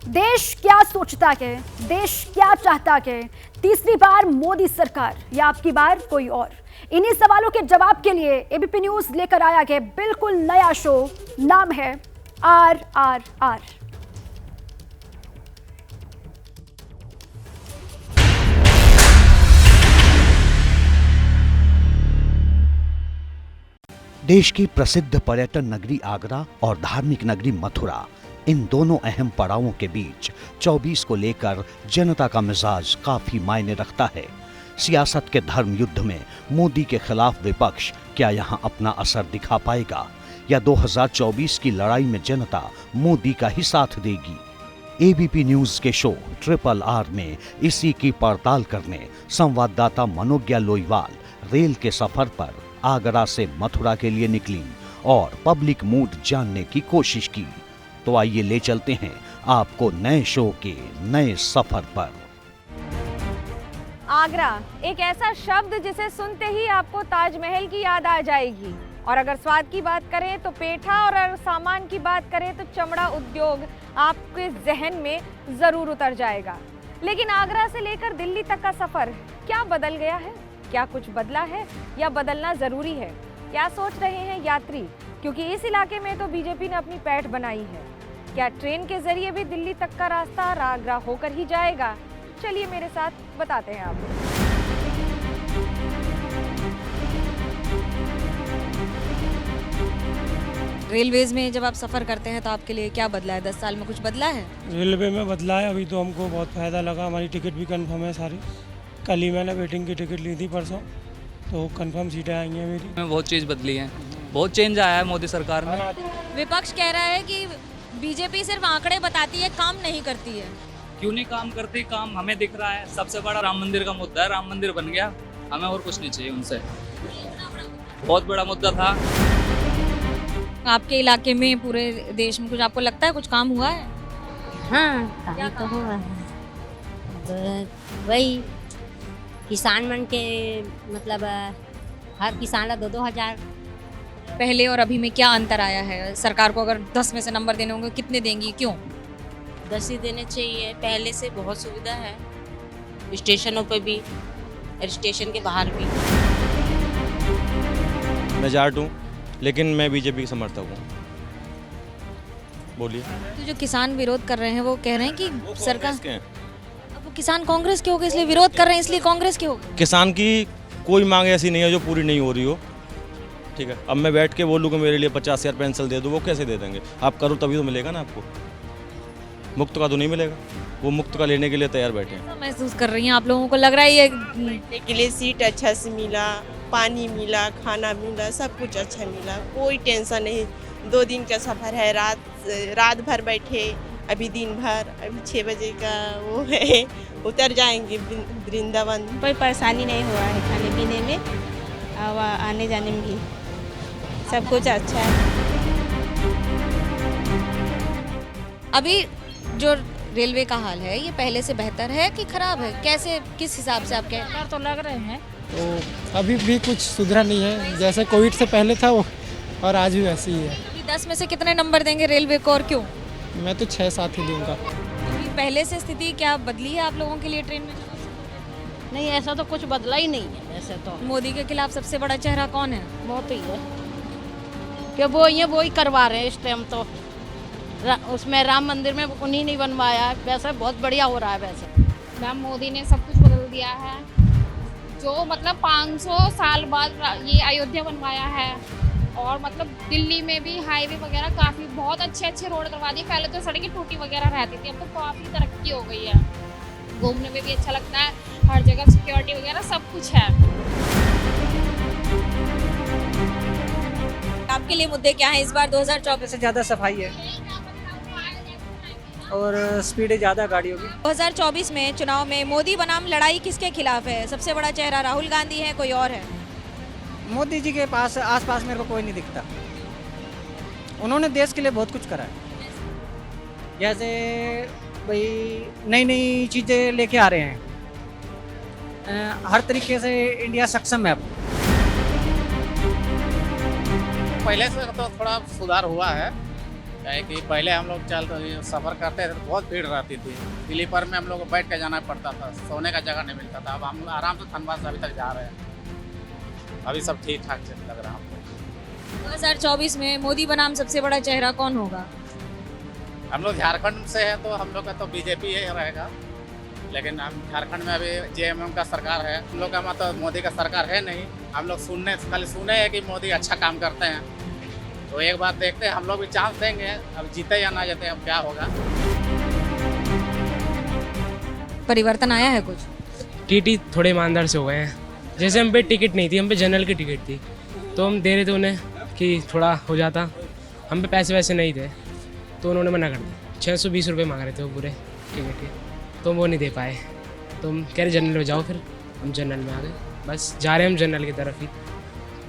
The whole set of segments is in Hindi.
देश क्या सोचता है, देश क्या चाहता है, तीसरी बार मोदी सरकार या आपकी बार कोई और? इन्हीं सवालों के जवाब के लिए एबीपी न्यूज लेकर आया है बिल्कुल नया शो। नाम है RRR। देश की प्रसिद्ध पर्यटन नगरी आगरा और धार्मिक नगरी मथुरा, इन दोनों अहम पड़ावों के बीच 24 को लेकर जनता का मिजाज काफी मायने रखता है। सियासत के धर्म युद्ध में मोदी के खिलाफ विपक्ष क्या यहां अपना असर दिखा पाएगा, या 2024 की लड़ाई में जनता मोदी का ही साथ देगी? एबीपी न्यूज के शो RRR में इसी की पड़ताल करने संवाददाता मनोज्ञा लोईवाल रेल के सफर पर आगरा से मथुरा के लिए निकली और पब्लिक मूड जानने की कोशिश की। तो आइए ले चलते हैं आपको नए शो के नए सफर पर। आगरा एक ऐसा शब्द जिसे सुनते ही आपको ताजमहल की याद आ जाएगी, और अगर स्वाद की बात करें तो पेठा, और अगर सामान की बात करें तो चमड़ा उद्योग आपके जहन में जरूर उतर जाएगा। लेकिन आगरा से लेकर दिल्ली तक का सफर क्या बदल गया है? क्या कुछ बदला है या बदलना जरूरी है? क्या सोच रहे हैं यात्री? क्योंकि इस इलाके में तो बीजेपी ने अपनी पैठ बनाई है। क्या ट्रेन के जरिए भी दिल्ली तक का रास्ता आगरा होकर ही जाएगा? चलिए मेरे साथ बताते हैं आपको। रेलवेज में जब आप सफर करते हैं तो आपके लिए क्या बदला है? 10 साल में कुछ बदला है? रेलवे में बदला है, अभी तो हमको बहुत फ़ायदा लगा। हमारी टिकट भी कंफर्म है सारी। कल ही मैंने वेटिंग की टिकट ली थी परसों, तो कंफर्म सीटें आई हैं मेरी। बहुत चीज़ बदली है, बहुत चेंज आया है मोदी सरकार में। विपक्ष कह रहा है कि बीजेपी सिर्फ आंकड़े बताती है, काम नहीं करती है। क्यों नहीं काम करती? काम हमें दिख रहा है। सबसे बड़ा राम मंदिर का मुद्दा है, राम मंदिर बन गया, हमें और कुछ नहीं चाहिए उनसे। बहुत बड़ा मुद्दा था। आपके इलाके में, पूरे देश में कुछ आपको लगता है कुछ काम हुआ है? हाँ, काम तो हुआ है। वही किसान मन के मतलब हर किसान 2-2 हज़ार। पहले और अभी में क्या अंतर आया है? सरकार को अगर 10 में से नंबर देने होंगे कितने देंगी, क्यों? 10 ही देने चाहिए। पहले से बहुत सुविधा है, स्टेशनों पर भी और स्टेशन के बाहर भी। मैं जाट हूँ, लेकिन मैं बीजेपी का समर्थक हूँ। बोलिए। तो जो किसान विरोध कर रहे हैं वो कह रहे हैं कि सरकार, के हैं। अब वो किसान कांग्रेस के हो गए इसलिए विरोध कर रहे हैं, इसलिए कांग्रेस के हो गए। किसान की कोई मांग ऐसी नहीं है जो पूरी नहीं हो रही हो, ठीक है। अब मैं बैठ के बोलूँ कि मेरे लिए 50,000 पेंसिल दे दो, वो कैसे दे देंगे? आप करो तभी तो मिलेगा ना आपको। मुफ्त का तो नहीं मिलेगा, वो मुफ्त का लेने के लिए तैयार बैठे हैं। ऐसा महसूस कर रही हैं आप? लोगों को लग रहा है ये बैठने के लिए सीट अच्छा से मिला, पानी मिला, खाना मिला, सब कुछ अच्छा मिला, कोई टेंशन नहीं। 2 दिन का सफ़र है, रात भर बैठे, अभी दिन भर, अभी 6 बजे का वो है, उतर जाएंगे वृंदावन। कोई परेशानी नहीं हुआ है खाने पीने में, और आने जाने में भी सब कुछ अच्छा है। अभी जो रेलवे का हाल है ये पहले से बेहतर है कि खराब है? कैसे, किस हिसाब से आप कह रहे हैं? तो लग रहे हैं तो अभी भी कुछ सुधरा नहीं है, जैसे कोविड से पहले था वो, और आज भी वैसे ही है। 10 में से कितने नंबर देंगे रेलवे को, और क्यों? मैं तो 6-7 ही दूंगा। अभी पहले से स्थिति क्या बदली है आप लोगों के लिए ट्रेन में? नहीं, ऐसा तो कुछ बदला ही नहीं है। ऐसे तो मोदी के खिलाफ सबसे बड़ा चेहरा कौन है? बहुत ही है कि वो ही करवा रहे हैं इस टाइम तो। उसमें राम मंदिर में उन्हीं नहीं बनवाया, वैसे बहुत बढ़िया हो रहा है। वैसे मैम मोदी ने सब कुछ बदल दिया है, जो मतलब 500 साल बाद ये अयोध्या बनवाया है, और मतलब दिल्ली में भी हाईवे वगैरह काफ़ी बहुत अच्छे रोड करवा दिए। पहले तो सड़कें टूटी वगैरह रहती थी, अब तो काफ़ी तरक्की हो गई है। घूमने में भी अच्छा लगता है, हर जगह सिक्योरिटी वगैरह सब कुछ है। आपके लिए मुद्दे क्या हैं इस बार 2024? से ज़्यादा सफाई है और स्पीड ज़्यादा गाड़ियों की। 2024 में चुनाव में मोदी बनाम लड़ाई किसके खिलाफ है? सबसे बड़ा चेहरा राहुल गांधी है, कोई और है? मोदी जी के पास आसपास मेरे को कोई नहीं दिखता। उन्होंने देश के लिए बहुत कुछ करा है, जैसे भाई नई नई चीज़ें लेके आ रहे हैं। हर तरीके से इंडिया सक्षम है अब। पहले से तो थोड़ा सुधार हुआ है, है कि पहले हम लोग सफ़र करते थे तो बहुत भीड़ रहती थी। स्लीपर में हम लोग को बैठ के जाना पड़ता था, सोने का जगह नहीं मिलता था। अब हम आराम से धनबाद से अभी तक जा रहे हैं। अभी सब ठीक ठाक लग रहा है हमको। 2024 में मोदी बनाम सबसे बड़ा चेहरा कौन होगा? हम लोग झारखंड से हैं तो हम लोग का तो बीजेपी ही रहेगा, लेकिन हम झारखंड में अभी जेएमएम का सरकार है। हम लोग का मतलब मोदी का सरकार है नहीं। हम लोग खाली सुने हैं कि मोदी अच्छा काम करते हैं, तो एक बार देखते हैं, हम लोग भी चांस देंगे। अब जीते या ना जीते अब क्या होगा। परिवर्तन आया है कुछ? टीटी थोड़े ईमानदार से हो गए हैं। जैसे हम पे टिकट नहीं थी, हम पे जनरल की टिकट थी, तो हम दे रहे थे उन्हें कि थोड़ा हो जाता। हम पे पैसे वैसे नहीं थे तो उन्होंने मना कर दिया। 620 रुपये मांग रहे थे वो पूरे टिकट के, तो वो नहीं दे पाए। तो हम कह रहे जनरल में जाओ, फिर हम जनरल में आ गए। बस जा रहे हैं हम जनरल की तरफ ही,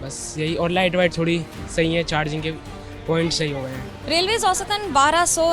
बस यही। और लाइट वाइट थोड़ी सही है, चार्जिंग के पॉइंट सही हो गए हैं। रेलवेज औसतन 1200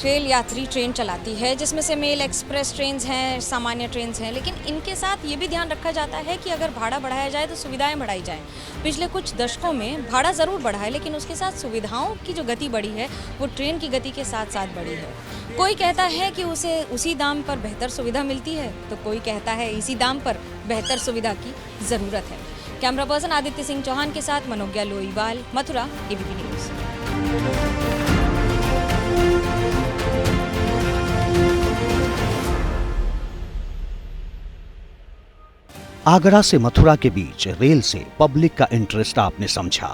रेल यात्री ट्रेन चलाती है, जिसमें से मेल एक्सप्रेस ट्रेन हैं, सामान्य ट्रेन हैं, लेकिन इनके साथ ये भी ध्यान रखा जाता है कि अगर भाड़ा बढ़ाया जाए तो सुविधाएं बढ़ाई जाएं। पिछले कुछ दशकों में भाड़ा ज़रूर बढ़ा है, लेकिन उसके साथ सुविधाओं की जो गति बढ़ी है वो ट्रेन की गति के साथ साथ बढ़ी है। कोई कहता है कि उसे उसी दाम पर बेहतर सुविधा मिलती है, तो कोई कहता है इसी दाम पर बेहतर सुविधा की ज़रूरत है। कैमरा पर्सन आदित्य सिंह चौहान के साथ मनोज्ञा लोईवाल, मथुरा, एबीपी न्यूज़। आगरा से मथुरा के बीच रेल से पब्लिक का इंटरेस्ट आपने समझा।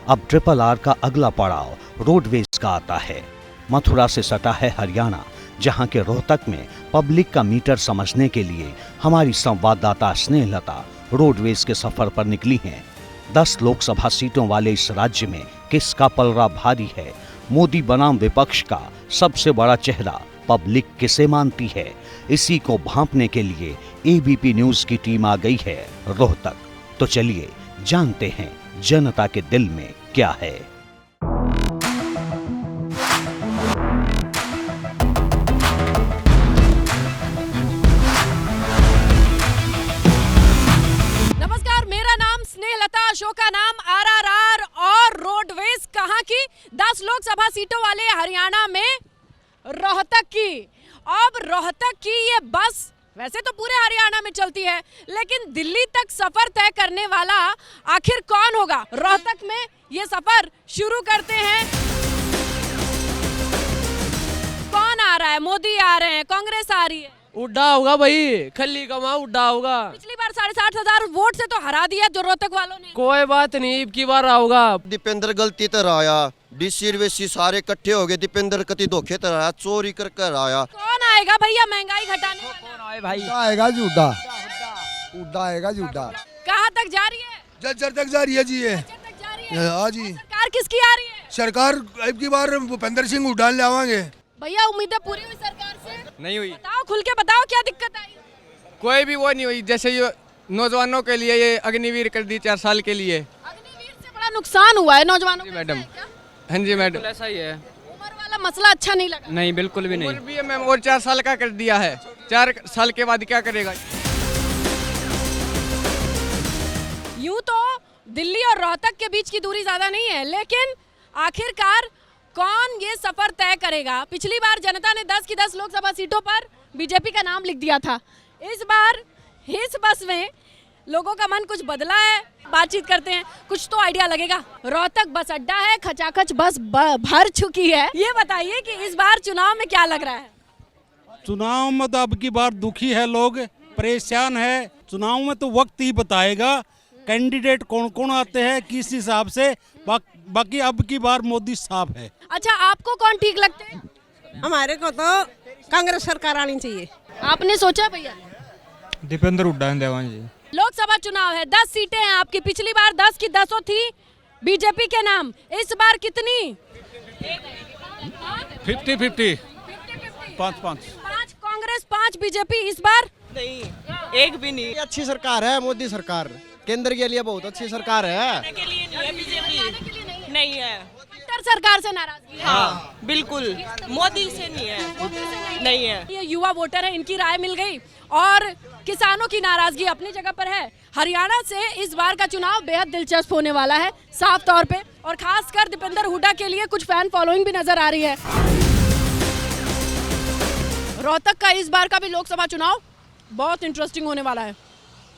अब RRR का अगला पड़ाव रोडवेज का आता है। मथुरा से सटा है हरियाणा, जहां के रोहतक में पब्लिक का मीटर समझने के लिए हमारी संवाददाता स्नेहलता रोडवेज के सफर पर निकली हैं। 10 लोकसभा सीटों वाले इस राज्य में किसका पलड़ा भारी है? मोदी बनाम विपक्ष का सबसे बड़ा चेहरा पब्लिक किसे मानती है? इसी को भांपने के लिए एबीपी न्यूज की टीम आ गई है रोहतक। तो चलिए जानते हैं जनता के दिल में क्या है। नमस्कार, मेरा नाम स्नेहलता, शो का नाम RRR और रोडवेज कहाँ की 10 लोकसभा सीटों वाले हरियाणा में रोहतक की। अब रोहतक की ये बस वैसे तो पूरे हरियाणा में चलती है, लेकिन दिल्ली तक सफर तय करने वाला आखिर कौन होगा? रोहतक में ये सफर शुरू करते हैं। कौन आ रहा है? मोदी आ रहे हैं, कांग्रेस आ रही है? उड्डा होगा भाई, खल्ली कमा उड्डा होगा। पिछली बार 65,000 वोट से तो हरा दिया जो रोहतक वालों ने। कोई बात नहीं, अब की बार आऊंगा। दीपेंद्र गलती तरह आया, डीसी सारे इकट्ठे हो गए। दीपेंद्र कति धोखे तरह आया, चोरी कर कर आया। कौन आएगा भैया महंगाई घटाने वाला? कौन आए भाई? आएगा जुड्डा, उड्डा आएगा जुड्डा। कहाँ तक जा रही है? जज्जर तक जा रही है जी। ये हाँ जी। सरकार किसकी आ रही है? सरकार अब की बार भूपेंद्र सिंह हुड्डा ले आवांगे। भैया उम्मीदें पूरी हुई सरकार से? नहीं हुई। बताओ, खुल के बताओ क्या दिक्कत आई? कोई भी वो नहीं हुई। जैसे ये नौजवानों के लिए ये अग्निवीर कर दी 4 साल के लिए। अग्निवीर से बड़ा नुकसान हुआ है नौजवानों को। मैडम, हाँ जी मैडम, ऐसा ही है। उम्र वाला मसला अच्छा नहीं लगा? नहीं, बिल्कुल भी नहीं। उम्र भी है मैम, और 4 साल का कर दिया है। 4 साल के बाद क्या करेगा? यूं तो दिल्ली और रोहतक के बीच की दूरी ज्यादा नहीं है, लेकिन आखिरकार कौन ये सफर तय करेगा? पिछली बार जनता ने 10 की 10 लोकसभा सीटों पर बीजेपी का नाम लिख दिया था। इस बार इस बस में लोगों का मन कुछ बदला है। बातचीत करते हैं, कुछ तो आइडिया लगेगा। रोहतक बस अड्डा है, खचाखच बस भर चुकी है। ये बताइए कि इस बार चुनाव में क्या लग रहा है? चुनाव में तो अब की बार दुखी है, लोग परेशान है। चुनाव में तो वक्त ही बताएगा कैंडिडेट कौन कौन आते हैं, किस हिसाब से। बाकी अब की बार मोदी साहब है। अच्छा, आपको कौन ठीक लगते हैं? हमारे को तो कांग्रेस सरकार आनी चाहिए। आपने सोचा भैया? दीपेंद्र हुड्डा देवान जी। लोकसभा चुनाव है, 10 सीटें हैं आपकी। पिछली बार 10 की 10 थी बीजेपी के नाम। इस बार कितनी? 50-50, 5-5 कांग्रेस, 5 बीजेपी। इस बार नहीं, एक भी नहीं। अच्छी सरकार है मोदी सरकार, केंद्र के लिए बहुत अच्छी सरकार है। नहीं है। 70 सरकार से नाराजगी है? हाँ बिल्कुल, मोदी से नहीं है, नहीं है। ये युवा वोटर है, इनकी राय मिल गई और किसानों की नाराजगी अपनी जगह पर है। हरियाणा से इस बार का चुनाव बेहद दिलचस्प होने वाला है साफ तौर पे, और खासकर दीपेंद्र हुड्डा के लिए कुछ फैन फॉलोइंग भी नजर आ रही है। रोहतक का इस बार का भी लोकसभा चुनाव बहुत इंटरेस्टिंग होने वाला है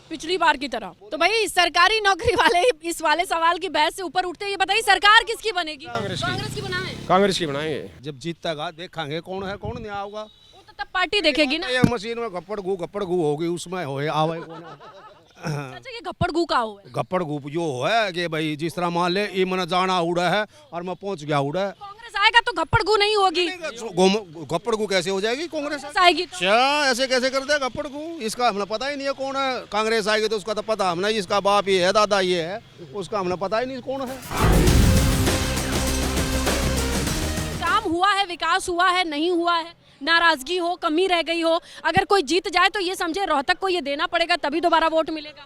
पिछली बार की तरह। तो भाई सरकारी नौकरी वाले इस वाले सवाल की बहस से ऊपर उठते, ये बताइए सरकार किसकी बनेगी? कांग्रेस की बनाएं? कांग्रेस की बनाएंगे। जब जीतेगा देखेंगे कौन है कौन नहीं आऊगा, वो तो तब पार्टी देखेगी ना। ये मशीन में गप्पड़ गू होगी, उसमें होए आवे कौन। अच्छा, ये गप्पड़ गू का हो है? गप्पड़ गू जो है कि भाई जिस तरह मान ले ये मैंने जाना उड़ा है और मैं पहुंच गया उड़ा है। कांग्रेस आएगा तो गप्पड़ गू नहीं होगी। गप्पड़ गू कैसे हो जाएगी? कांग्रेस आएगी तो? अच्छा, ऐसे कैसे कर दे गप्पड़ गू? इसका हमें पता ही नहीं है कौन है। कांग्रेस आएगी तो उसका तो पता हमने, इसका बाप ये है, दादा ये है, उसका हमें पता ही नहीं कौन है। काम हुआ है, विकास हुआ है, नहीं हुआ है, नाराजगी हो, कमी रह गई हो, अगर कोई जीत जाए तो ये समझे रोहतक को ये देना पड़ेगा तभी दोबारा वोट मिलेगा।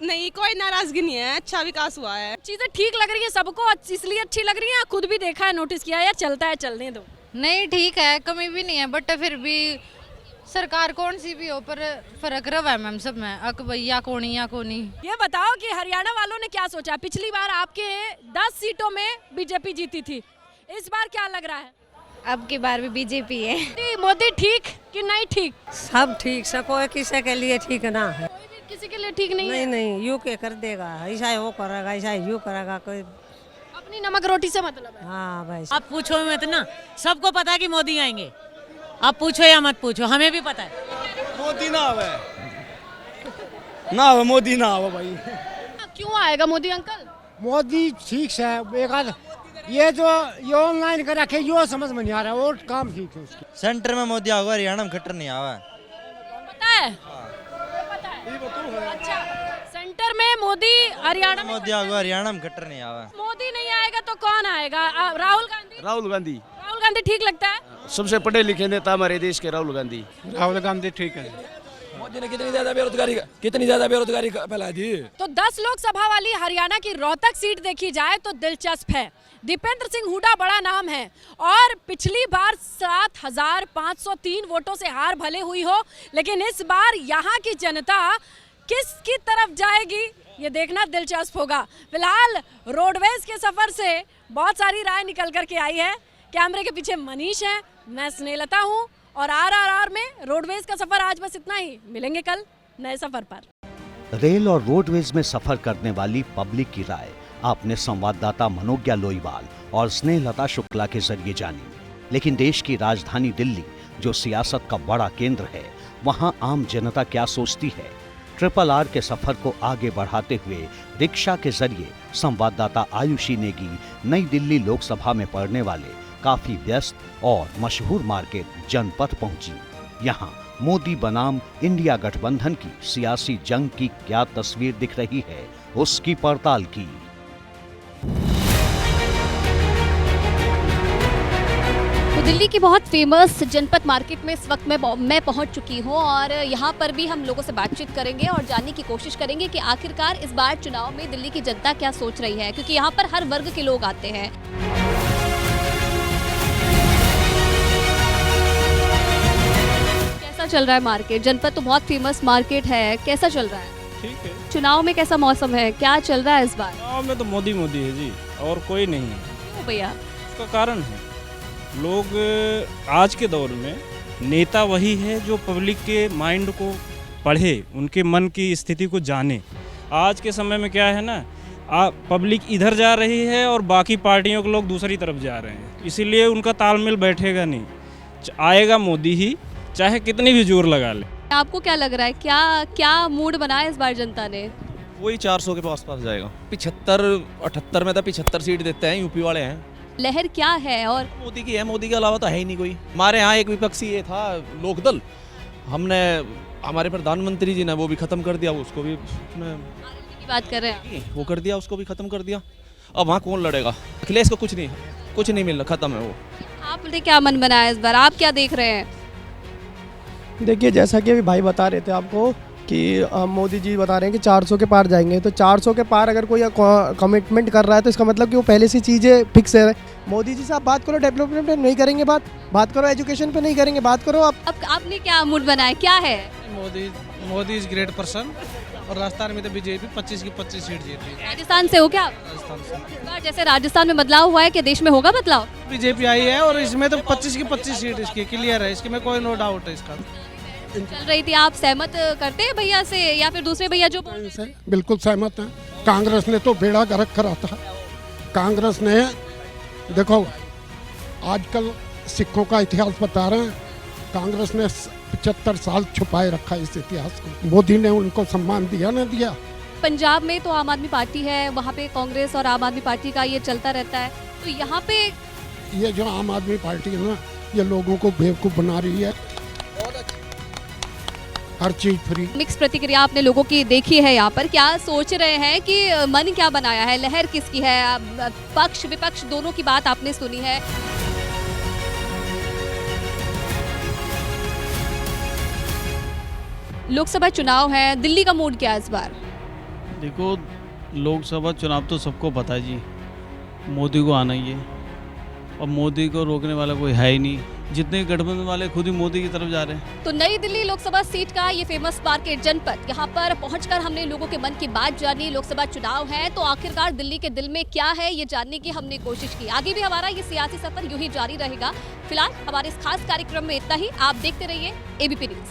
नहीं, कोई नाराजगी नहीं है, अच्छा विकास हुआ है। चीजें ठीक लग रही है सबको, इसलिए अच्छी लग रही है। खुद भी देखा है, नोटिस किया, यार चलता है चलने दो। नहीं ठीक है, कमी भी नहीं है, बट फिर भी सरकार कौन सी भी हो पर फर्क रहा है मैम सब में, अक भैया कोनी या कोनी। ये बताओ कि हरियाणा वालों ने क्या सोचा? पिछली बार आपके 10 सीटों में बीजेपी जीती थी, इस बार क्या लग रहा है? अब की बार भी बीजेपी है। मोदी ठीक कि नहीं ठीक? सब ठीक, सको किसी के लिए ठीक ना है, किसी के लिए ठीक नहीं है। नहीं यू के कर देगा, ऐसा वो करेगा, ऐसा यू करेगा, कोई अपनी नमक रोटी से मतलब है। हाँ भाई, आप पूछो मत ना, सबको पता है कि मोदी आएंगे, आप पूछो या मत पूछो, हमें भी पता है। मोदी ना आवे, ना आवे मोदी, ना आवे भाई। क्यों आएगा मोदी अंकल? मोदी ठीक है, एक आध ये जो ये ऑनलाइन कर रखे यो समझ में नहीं आ रहा, और काम ठीक है उसकी। सेंटर में मोदी आएगा, हरियाणा में खट्टर नहीं आवा। पता है? अच्छा, सेंटर में मोदी, हरियाणा में मोदी आएगा, हरियाणा में खट्टर नहीं आवा। मोदी नहीं आएगा तो कौन आएगा? राहुल गांधी। राहुल गांधी। राहुल गांधी ठीक लगता है? सबसे पढ़े लिखे नेता हमारे देश के राहुल गांधी। राहुल गांधी ठीक है। मोदी ने कितनी ज्यादा बेरोजगारी फैला दी। तो 10 लोकसभा वाली हरियाणा की रोहतक सीट देखी जाए तो दिलचस्प है। दीपेंद्र सिंह हुड्डा बड़ा नाम है और पिछली बार 7,503 वोटों से हार भले हुई हो, लेकिन इस बार यहाँ की जनता किसकी तरफ जाएगी ये देखना दिलचस्प होगा। फिलहाल रोडवेज के सफर से बहुत सारी राय निकल कर के आई है। कैमरे के पीछे मनीष है, मैं स्नेहलता हूँ और RRR में रोडवेज का सफर आज बस इतना ही। मिलेंगे कल नए सफर पर। रेल और रोडवेज में सफर करने वाली पब्लिक की राय आपने संवाददाता मनोज्ञा लोईवाल और स्नेहलता शुक्ला के जरिए जानी। लेकिन देश की राजधानी दिल्ली, जो सियासत का बड़ा केंद्र है, वहां आम जनता क्या सोचती है? RRR के सफर को आगे बढ़ाते हुए रिक्शा के जरिए संवाददाता आयुषी नेगी नई दिल्ली लोकसभा में पड़ने वाले काफी व्यस्त और मशहूर मार्केट जनपथ पहुंची। यहाँ मोदी बनाम इंडिया गठबंधन की सियासी जंग की क्या तस्वीर दिख रही है, उसकी पड़ताल की। तो दिल्ली की बहुत फेमस जनपथ मार्केट में इस वक्त मैं पहुंच चुकी हूं और यहां पर भी हम लोगों से बातचीत करेंगे और जानने की कोशिश करेंगे कि आखिरकार इस बार चुनाव में दिल्ली की जनता क्या सोच रही है, क्योंकि यहां पर हर वर्ग के लोग आते हैं। कैसा चल रहा है मार्केट? जनपथ तो बहुत फेमस मार्केट है, कैसा चल रहा है? ठीक है। चुनाव में कैसा मौसम है, क्या चल रहा है इस बार? चुनाव में तो मोदी है जी, और कोई नहीं है। क्यों भैया? उसका कारण है, लोग आज के दौर में नेता वही है जो पब्लिक के माइंड को पढ़े, उनके मन की स्थिति को जाने। आज के समय में क्या है ना, पब्लिक इधर जा रही है और बाकी पार्टियों के लोग दूसरी तरफ जा रहे हैं, इसीलिए उनका तालमेल बैठेगा नहीं। आएगा मोदी ही, चाहे कितनी भी जोर लगा ले। आपको क्या लग रहा है, क्या मूड बनाया इस बार जनता ने? वही 400 के आसपास जाएगा। 75-78 में तो 75 सीट देते हैं, यूपी वाले हैं। लहर क्या है? और मोदी की है, मोदी के अलावा तो है ही नहीं कोई। हमारे यहाँ एक विपक्षी ये था लोकदल, हमने हमारे प्रधानमंत्री जी ने वो भी खत्म कर दिया, उसको भी की बात कर रहे हैं, वो कर दिया, उसको भी खत्म कर दिया। अब वहाँ कौन लड़ेगा? अखिलेश को कुछ नहीं मिल रहा, खत्म है वो। आपने क्या मन बनाया इस बार, आप क्या देख रहे हैं? देखिए, जैसा कि अभी भाई बता रहे थे आपको कि मोदी जी बता रहे हैं कि 400 के पार जाएंगे, तो 400 के पार अगर कोई कमिटमेंट कर रहा है तो इसका मतलब कि वो पहले से चीज़ें फिक्स है। मोदी जी से आप बात करो, डेवलपमेंट पे नहीं करेंगे बात करो, एजुकेशन पे नहीं करेंगे बात करो। अब आपने क्या मूड बनाया, क्या है? मोदी इज ग्रेट पर्सन और राजस्थान में तो बीजेपी 25 की 25 सीट जीत रही है। राजस्थान से हो क्या? इस बार जैसे राजस्थान में बदलाव हुआ है, क्या देश में होगा बदलाव? बीजेपी आई है और इसमें तो 25 की 25 सीट इसकी क्लियर है, इसके में कोई नो डाउट है। इसका चल रही थी, आप सहमत करते हैं भैया से या फिर दूसरे भैया जो बिल्कुल सहमत हैं। कांग्रेस ने तो बेड़ा गर्क करा था। कांग्रेस ने देखो आजकल सिखों का इतिहास बता रहे हैं, कांग्रेस ने 75 साल छुपाए रखा इस इतिहास को। मोदी ने उनको सम्मान दिया ना दिया। पंजाब में तो आम आदमी पार्टी है, वहाँ पे कांग्रेस और आम आदमी पार्टी का ये चलता रहता है, तो यहाँ पे ये जो आम आदमी पार्टी है ना, ये लोगों को बेवकूफ़ बना रही है। हर चीज फ्री। मिक्स प्रतिक्रिया आपने लोगों की देखी है यहाँ पर, क्या सोच रहे हैं कि मन क्या बनाया है, लहर किसकी है? पक्ष विपक्ष दोनों की बात आपने सुनी है। लोकसभा चुनाव है, दिल्ली का मूड क्या है इस बार? देखो लोकसभा चुनाव तो सबको पता है जी, मोदी को आना ही है और मोदी को रोकने वाला कोई है ही नहीं। जितने गठबंधन वाले खुद ही मोदी की तरफ जा रहे हैं। तो नई दिल्ली लोकसभा सीट का ये फेमस मार्केट जनपद, यहाँ पर पहुंचकर हमने लोगों के मन की बात जानी। लोकसभा चुनाव है तो आखिरकार दिल्ली के दिल में क्या है ये जानने की हमने कोशिश की। आगे भी हमारा ये सियासी सफर यूं ही जारी रहेगा। फिलहाल हमारे इस खास कार्यक्रम में इतना ही। आप देखते रहिए एबीपी न्यूज।